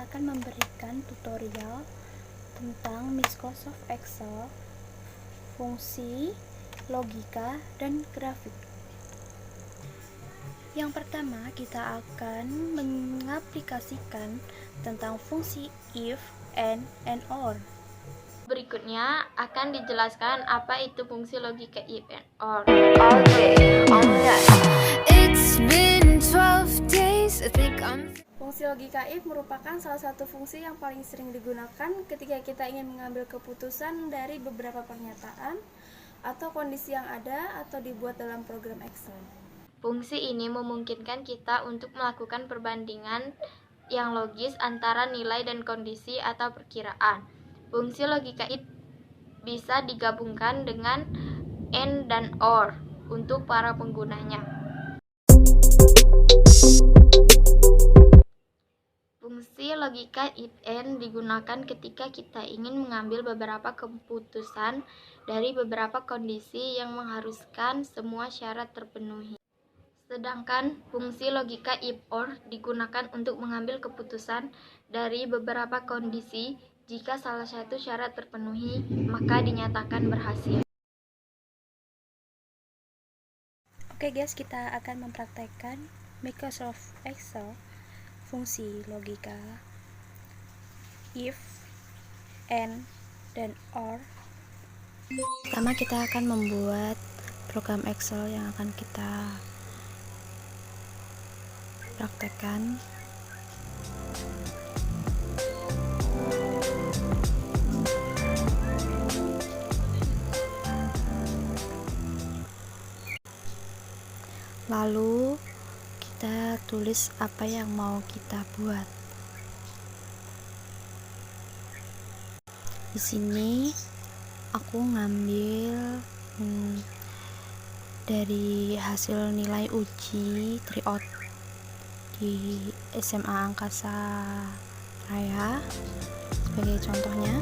kita akan memberikan tutorial tentang Microsoft Excel, fungsi, logika, dan grafik. Yang pertama, kita akan mengaplikasikan tentang fungsi if, and or. Berikutnya akan dijelaskan apa itu fungsi logika if and or. Fungsi logika if merupakan salah satu fungsi yang paling sering digunakan ketika kita ingin mengambil keputusan dari beberapa pernyataan atau kondisi yang ada atau dibuat dalam program Excel. Fungsi ini memungkinkan kita untuk melakukan perbandingan yang logis antara nilai dan kondisi atau perkiraan. Fungsi logika if bisa digabungkan dengan and dan or untuk para penggunanya. Fungsi logika if and digunakan ketika kita ingin mengambil beberapa keputusan dari beberapa kondisi yang mengharuskan semua syarat terpenuhi. Sedangkan fungsi logika if or digunakan untuk mengambil keputusan dari beberapa kondisi. Jika salah satu syarat terpenuhi, maka dinyatakan berhasil. Oke guys, kita akan mempraktekkan Microsoft Excel fungsi logika if, and, dan or. Pertama kita akan membuat program Excel yang akan kita praktekkan. Lalu kita tulis apa yang mau kita buat. Di sini aku ngambil dari hasil nilai uji tryout di SMA Angkasa Raya sebagai contohnya.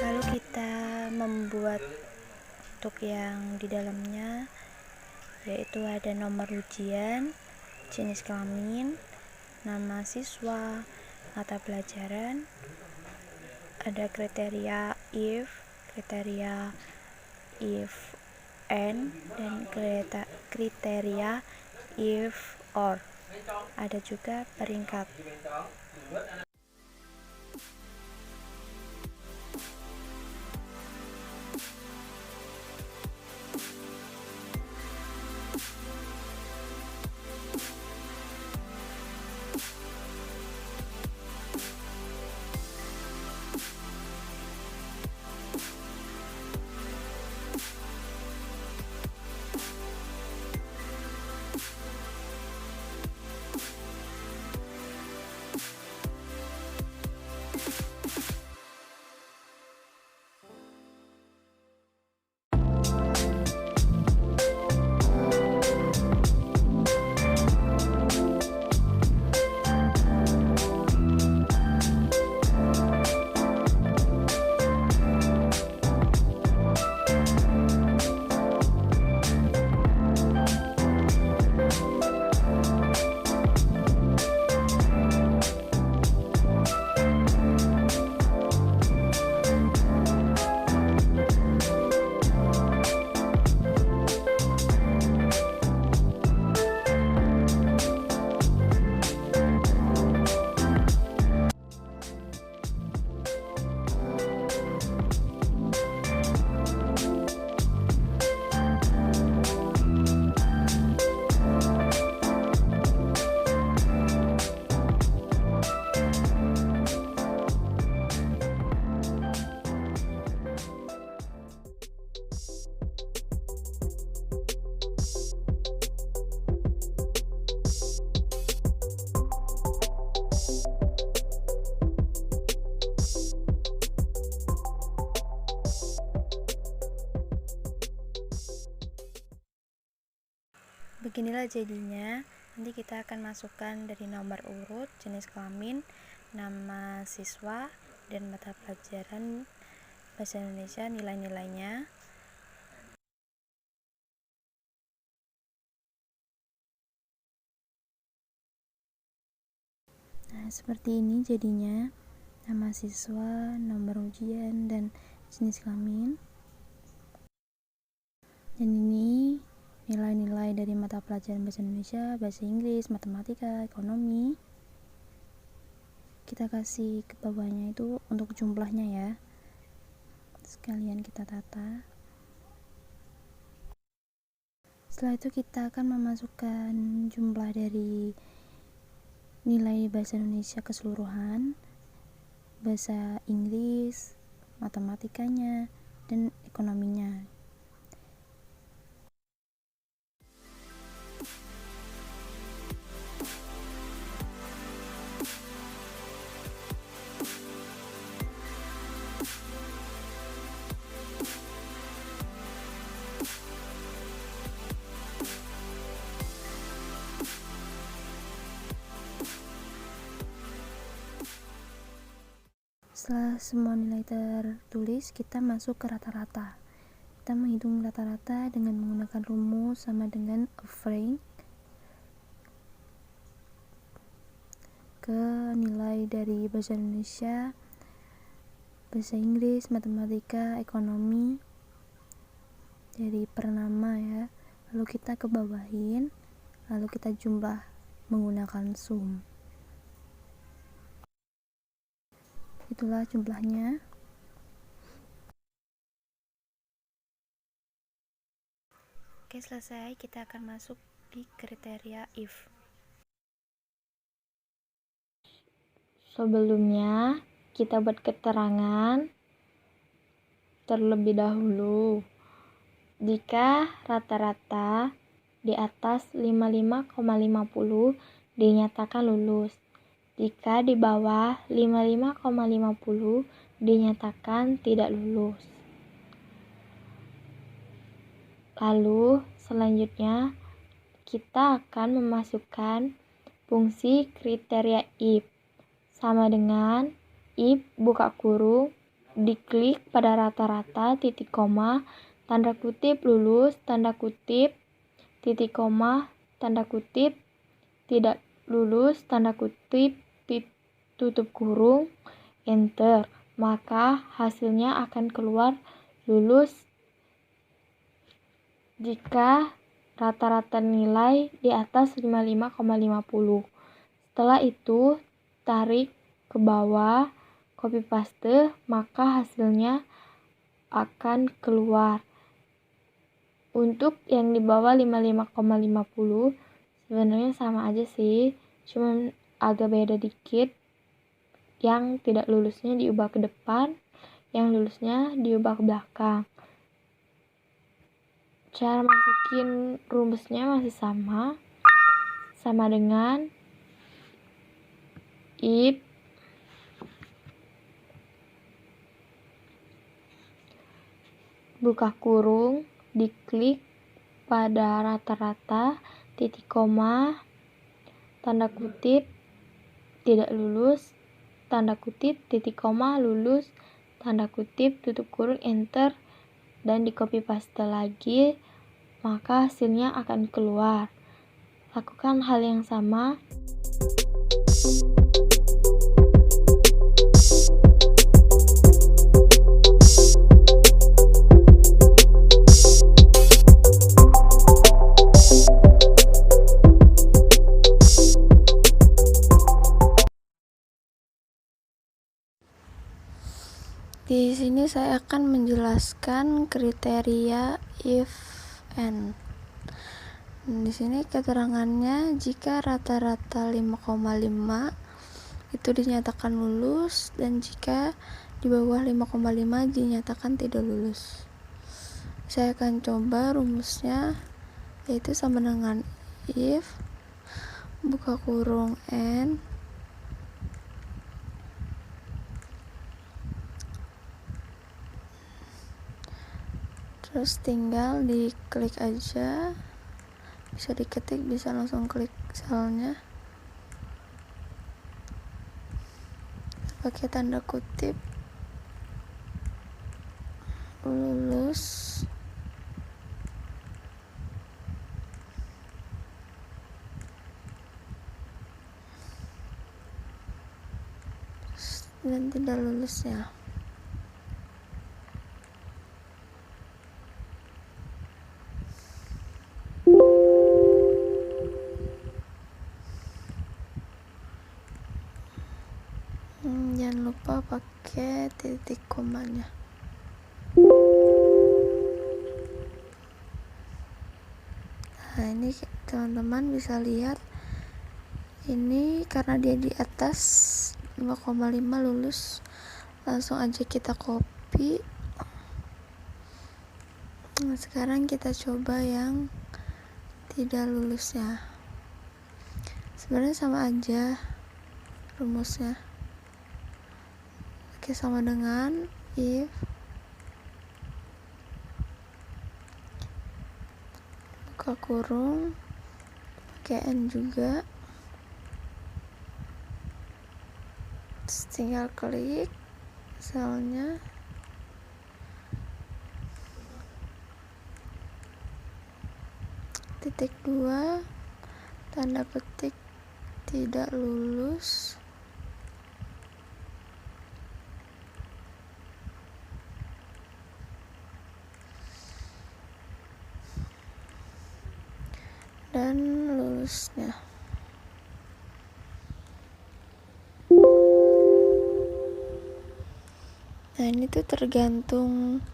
Lalu kita membuat untuk yang di dalamnya, yaitu ada nomor ujian, jenis kelamin, nama siswa, mata pelajaran, ada kriteria if and, dan kriteria if or. Ada juga peringkat. Beginilah jadinya. Nanti kita akan masukkan dari nomor urut, jenis kelamin, nama siswa, dan mata pelajaran bahasa Indonesia, nilai-nilainya. Nah, seperti ini jadinya nama siswa, nomor ujian, dan jenis kelamin. Dan ini nilai-nilai dari mata pelajaran bahasa Indonesia, bahasa Inggris, matematika, ekonomi. Kita kasih ke bawahnya itu untuk jumlahnya ya. Sekalian kita tata. Setelah itu kita akan memasukkan jumlah dari nilai bahasa Indonesia keseluruhan, bahasa Inggris, matematikanya, dan ekonominya. Setelah semua nilai tertulis, kita masuk ke rata-rata. Kita menghitung rata-rata dengan menggunakan rumus sama dengan average ke nilai dari bahasa Indonesia, bahasa Inggris, matematika, ekonomi dari per nama ya. Lalu kita kebawahin, lalu kita jumlah menggunakan sum. Itulah jumlahnya. Oke, selesai. Kita akan masuk di kriteria if. Sebelumnya, kita buat keterangan terlebih dahulu. Jika rata-rata di atas 55,50 dinyatakan lulus. Jika di bawah 55,50 dinyatakan tidak lulus. Lalu selanjutnya kita akan memasukkan fungsi kriteria if sama dengan if buka kurung diklik pada rata-rata titik koma tanda kutip lulus tanda kutip titik koma tanda kutip tidak lulus tanda kutip tutup kurung enter, maka hasilnya akan keluar lulus jika rata-rata nilai di atas 55,50. Setelah itu tarik ke bawah, copy paste, maka hasilnya akan keluar. Untuk yang di bawah 55,50 sebenarnya sama aja sih, cuman agak beda dikit. Yang tidak lulusnya diubah ke depan, yang lulusnya diubah ke belakang. Cara masukin rumusnya masih sama dengan if buka kurung diklik pada rata-rata titik koma tanda kutip tidak lulus tanda kutip titik koma lulus tanda kutip tutup kurung enter dan di copy paste lagi, maka hasilnya akan keluar. Lakukan hal yang sama. Di sini saya akan menjelaskan kriteria if and. Di sini keterangannya jika rata-rata 5,5 itu dinyatakan lulus dan jika di bawah 5,5 dinyatakan tidak lulus. Saya akan coba rumusnya, yaitu sama dengan if buka kurung and terus tinggal diklik aja, bisa diketik, bisa langsung klik selnya pakai tanda kutip lulus dan tidak lulusnya. Jangan lupa pakai titik komanya. Nah, ini teman-teman bisa lihat, ini karena dia di atas 5,5 lulus, langsung aja kita copy. Nah, sekarang kita coba yang tidak lulusnya. Sebenarnya sama aja rumusnya. Oke, sama dengan if buka kurung, pakai n juga, terus tinggal klik selnya, titik 2, tanda petik tidak lulus, dan lulusnya. Nah, ini tuh tergantung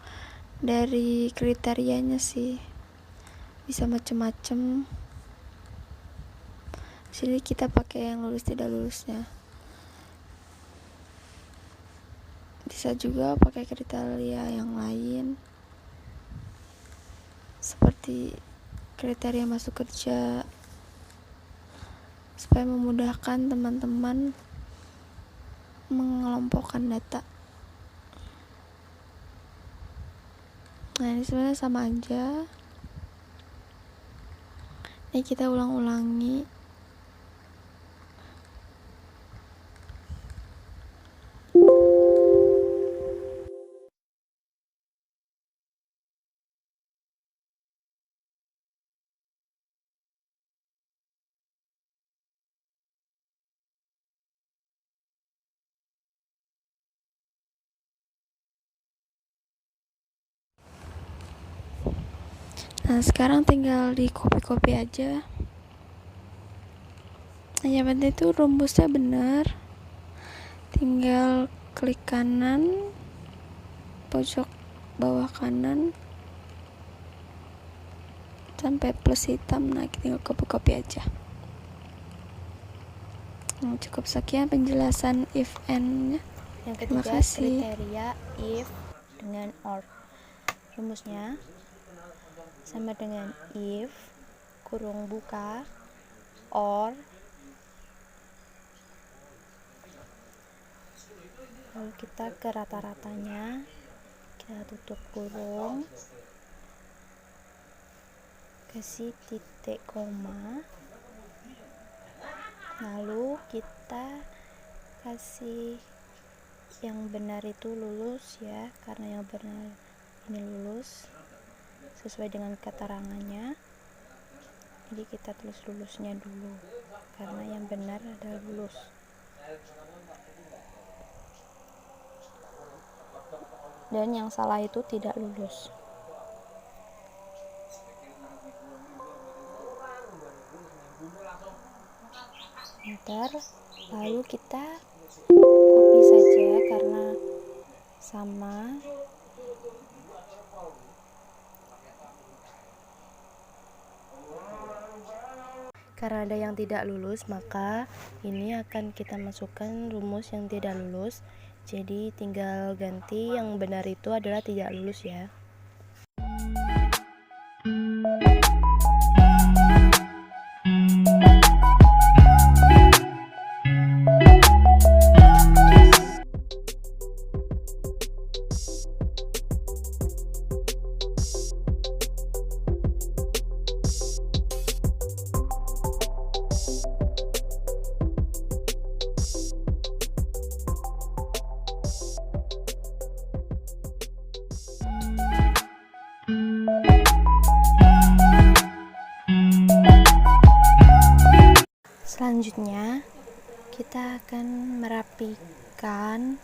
dari kriterianya sih, bisa macem-macem. Jadi kita pakai yang lulus tidak lulusnya. Bisa juga pakai kriteria yang lain, seperti kriteria masuk kerja, supaya memudahkan teman-teman mengelompokkan data. Nah, ini sebenarnya sama aja. Ini kita ulang-ulangi. Nah, sekarang tinggal di copy-copy aja. Nah, yang penting itu rumusnya benar. Tinggal klik kanan, pojok bawah kanan, sampai plus hitam. Nah, tinggal copy-copy aja. Nah, cukup sekian penjelasan if and-nya. Yang Terima ketiga, kasih. kriteria if dengan or. Rumusnya sama dengan if kurung buka or, lalu kita ke rata-ratanya, kita tutup kurung, kasih titik koma, lalu kita kasih yang benar itu lulus ya, karena yang benar ini lulus sesuai dengan keterangannya. Jadi kita tulis lulusnya dulu, karena yang benar adalah lulus. Dan yang salah itu tidak lulus. Enter, lalu kita copy saja karena sama. Karena ada yang tidak lulus, maka ini akan kita masukkan rumus yang tidak lulus. Jadi tinggal ganti yang benar itu adalah tidak lulus ya. Selanjutnya kita akan merapikan merapikan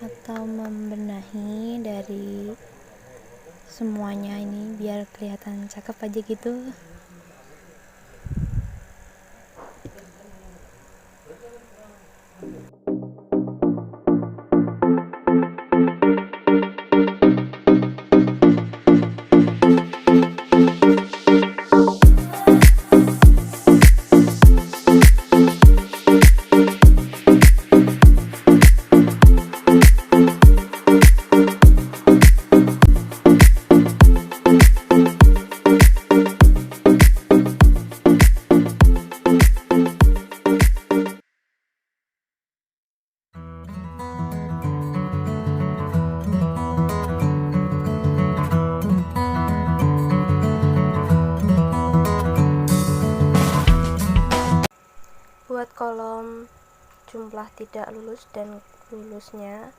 atau membenahi dari semuanya ini biar kelihatan cakep aja gitu. Buat kolom jumlah tidak lulus dan lulusnya,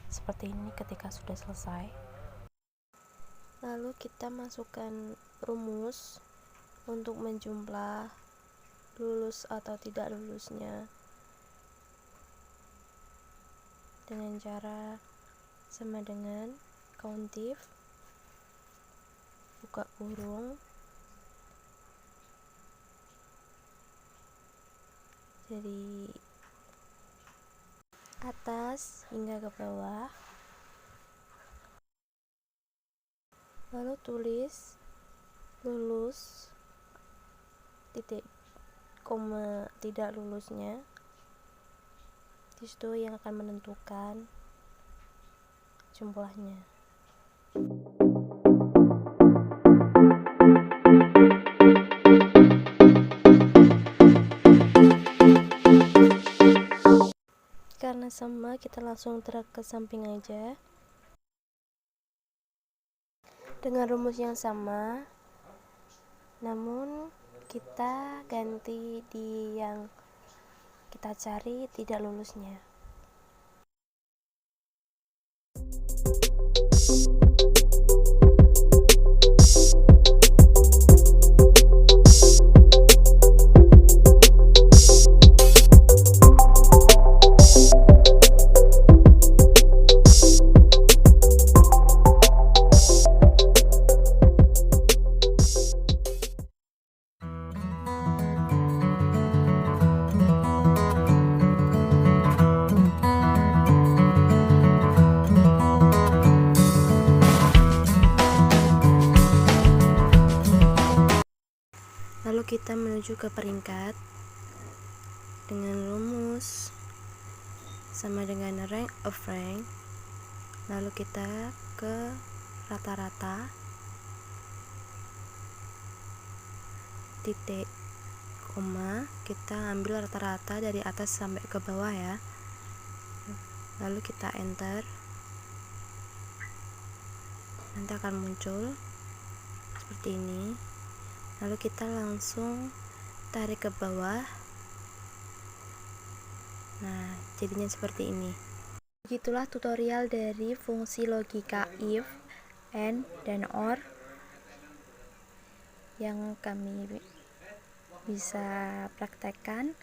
seperti ini ketika sudah selesai. Lalu kita masukkan rumus untuk menjumlah lulus atau tidak lulusnya dengan cara sama dengan countif, buka kurung, dari atas hingga ke bawah, lalu tulis lulus titik koma tidak lulusnya. Disitu yang akan menentukan jumlahnya. Karena sama, kita langsung drag ke samping aja dengan rumus yang sama, namun kita ganti di yang kita cari tidak lulusnya. Lalu kita menuju ke peringkat dengan rumus sama dengan rank of rank. Lalu kita ke rata-rata, titik koma, kita ambil rata-rata dari atas sampai ke bawah ya. Lalu kita enter, nanti akan muncul seperti ini. Lalu kita langsung tarik ke bawah. Nah, jadinya seperti ini. Begitulah tutorial dari fungsi logika if, and, dan or yang kami bisa praktekkan.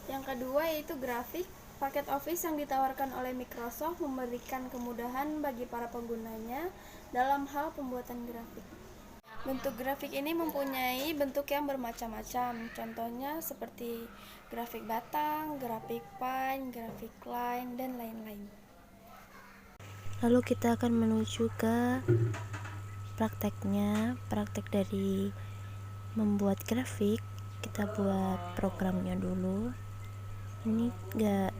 Yang kedua yaitu grafik. Paket Office yang ditawarkan oleh Microsoft memberikan kemudahan bagi para penggunanya dalam hal pembuatan grafik. Bentuk grafik ini mempunyai bentuk yang bermacam-macam, contohnya seperti grafik batang, grafik pine, grafik line, dan lain-lain. Lalu kita akan menuju ke prakteknya. Praktek dari membuat grafik, kita buat programnya dulu. Ini gak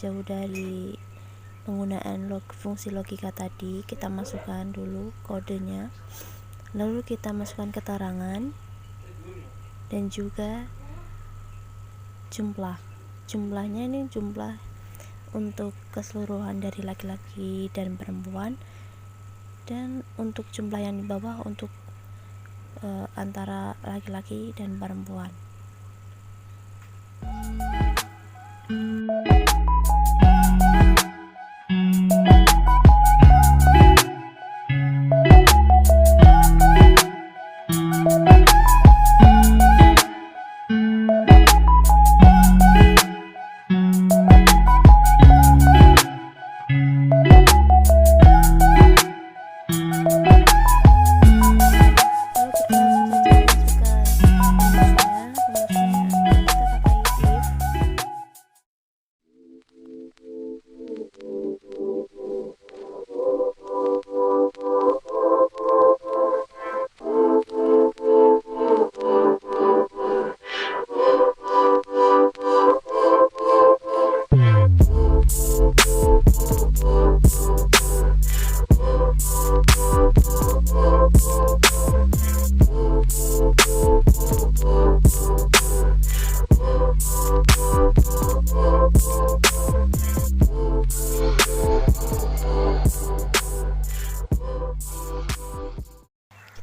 jauh dari penggunaan fungsi logika tadi. Kita masukkan dulu kodenya, lalu kita masukkan keterangan dan juga jumlahnya. Ini jumlah untuk keseluruhan dari laki-laki dan perempuan, dan untuk jumlah yang di bawah untuk antara laki-laki dan perempuan.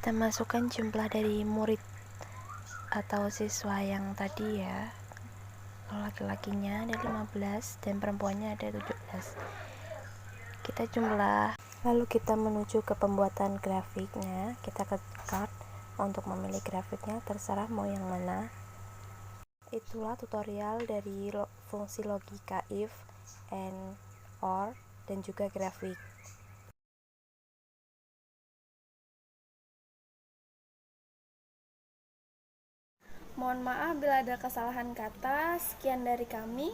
Kita masukkan jumlah dari murid atau siswa yang tadi ya. Kalau laki-lakinya ada 15 dan perempuannya ada 17. Kita jumlah. Lalu kita menuju ke pembuatan grafiknya. Kita ke card untuk memilih grafiknya, terserah mau yang mana. Itulah tutorial dari fungsi logika if, and, or, dan juga grafik. Mohon maaf bila ada kesalahan kata. Sekian dari kami.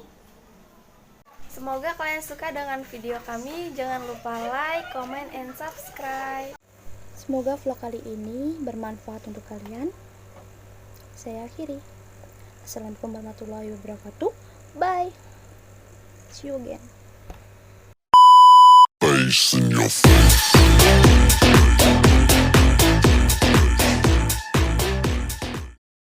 Semoga kalian suka dengan video kami. Jangan lupa like, comment, and subscribe. Semoga vlog kali ini bermanfaat untuk kalian. Saya akhiri. Assalamualaikum warahmatullahi wabarakatuh. Bye. See you again. Face in your face.